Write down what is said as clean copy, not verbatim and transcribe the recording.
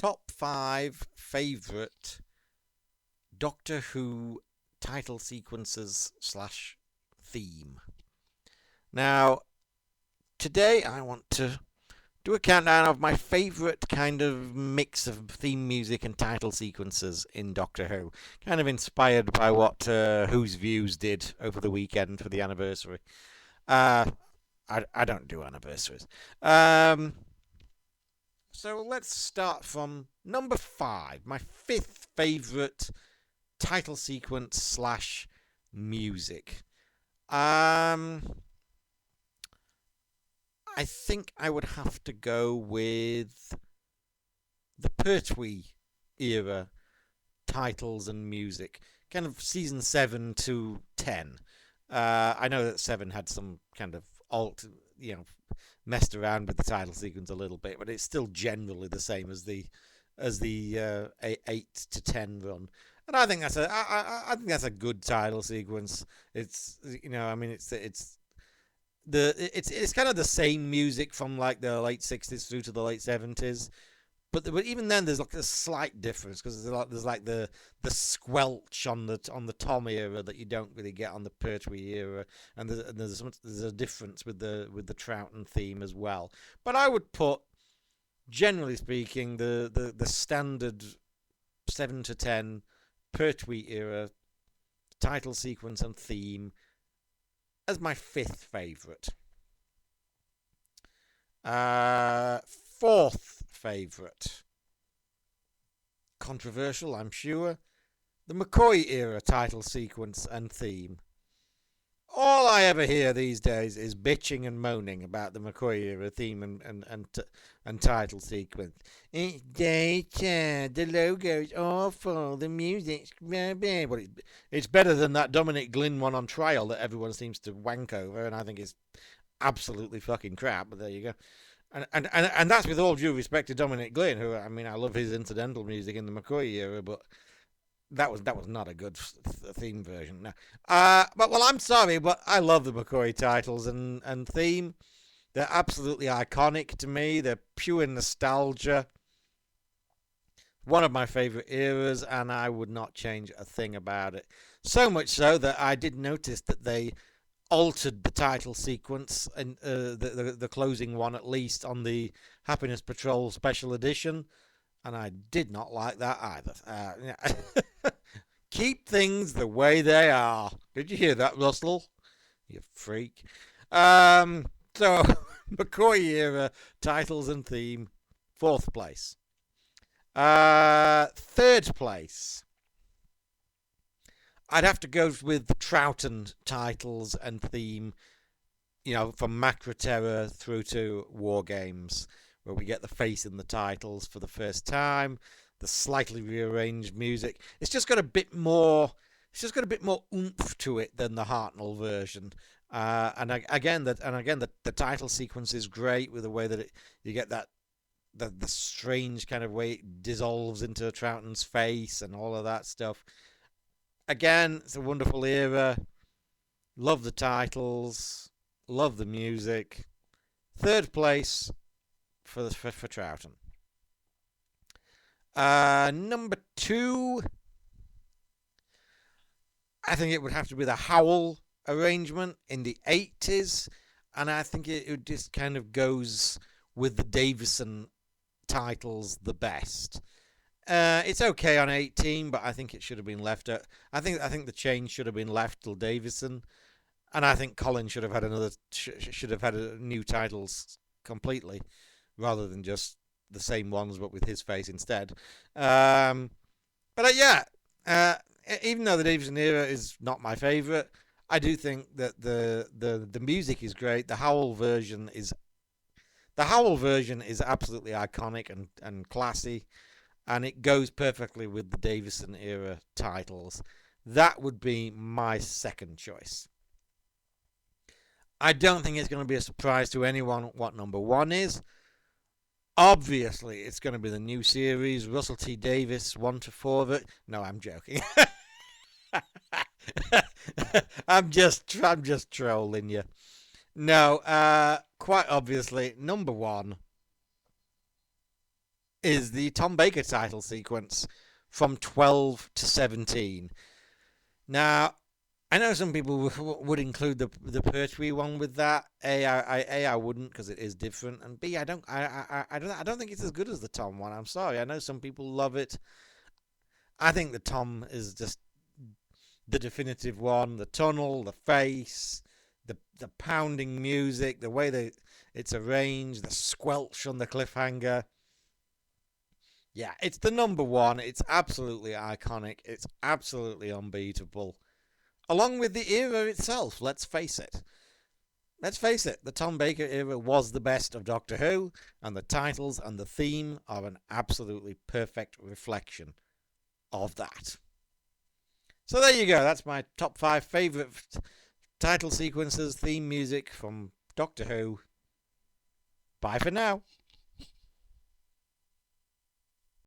top 5 favourite Doctor Who title sequences slash theme. Now, today I want to do a countdown of my favourite kind of mix of theme music and title sequences in Doctor Who. Kind of inspired by what Who's Views did over the weekend for the anniversary. I don't do anniversaries. So let's start from number 5, my 5th favourite title sequence slash music. I think I would have to go with the Pertwee era titles and music, kind of season 7 to 10. I know that 7 had some kind of messed around with the title sequence a little bit, but it's still generally the same as the 8 to 10 run. And I think that's a good title sequence. It's it's kind of the same music from like the late 60s through to the late 70s, but even then there's like a slight difference because there's like the squelch on the Tom era that you don't really get on the Pertwee era, and there's a difference with the Troughton theme as well. But I would put, generally speaking, the standard 7 to 10 Pertwee era title sequence and theme as my 5th favourite. 4th favourite. Controversial, I'm sure. The McCoy era title sequence and theme. All I ever hear these days is bitching and moaning about the McCoy era theme and title sequence. It's data, the logo's awful, the music's rubbish. Well, it's better than that Dominic Glynn one on Trial that everyone seems to wank over, and I think it's absolutely fucking crap, but there you go. And that's with all due respect to Dominic Glynn, who, I mean, I love his incidental music in the McCoy era, but that was not a good theme version. No. But I'm sorry, but I love the McCoy titles and theme. They're absolutely iconic to me. They're pure nostalgia. One of my favourite eras, and I would not change a thing about it. So much so that I did notice that they altered the title sequence and the closing one, at least, on the Happiness Patrol Special Edition. And I did not like that either. Keep things the way they are. Did you hear that, Russell? You freak. So, McCoy era titles and theme, 4th place. 3rd place. I'd have to go with the Troughton titles and theme, from Macra Terror through to War Games, where we get the face in the titles for the first time, the slightly rearranged music. It's just got a bit more oomph to it than the Hartnell version. And again, the title sequence is great with the way that you get that the strange kind of way it dissolves into Troughton's face and all of that stuff. Again, it's a wonderful era. Love the titles, love the music. 3rd place for Troughton. Number 2, I think it would have to be the Howell arrangement in the 80s, and I think it just kind of goes with the Davison titles the best. It's okay on 18, but I think it should have been left at. I think the change should have been left till Davison, and I think Colin should have had new titles completely, rather than just the same ones but with his face instead. Even though the Davison era is not my favourite, I do think that the music is great. The Howell version is absolutely iconic and classy, and it goes perfectly with the Davison era titles. That would be my 2nd choice. I don't think it's going to be a surprise to anyone what number 1 is. Obviously, it's going to be the new series, Russell T Davies, 1 to 4 of it. No, I'm joking. I'm just trolling you. No, quite obviously, number 1 is the Tom Baker title sequence from 12 to 17. Now, I know some people would include the Pertwee one with that. I wouldn't, because it is different, and B, I don't think it's as good as the Tom one. I'm sorry. I know some people love it. I think the Tom is just the definitive one. The tunnel, the face, the pounding music, the way it's arranged, the squelch on the cliffhanger. Yeah, it's the number one. It's absolutely iconic. It's absolutely unbeatable. Along with the era itself, let's face it. Let's face it, the Tom Baker era was the best of Doctor Who, and the titles and the theme are an absolutely perfect reflection of that. So there you go, that's my top 5 favourite title sequences, theme music from Doctor Who. Bye for now.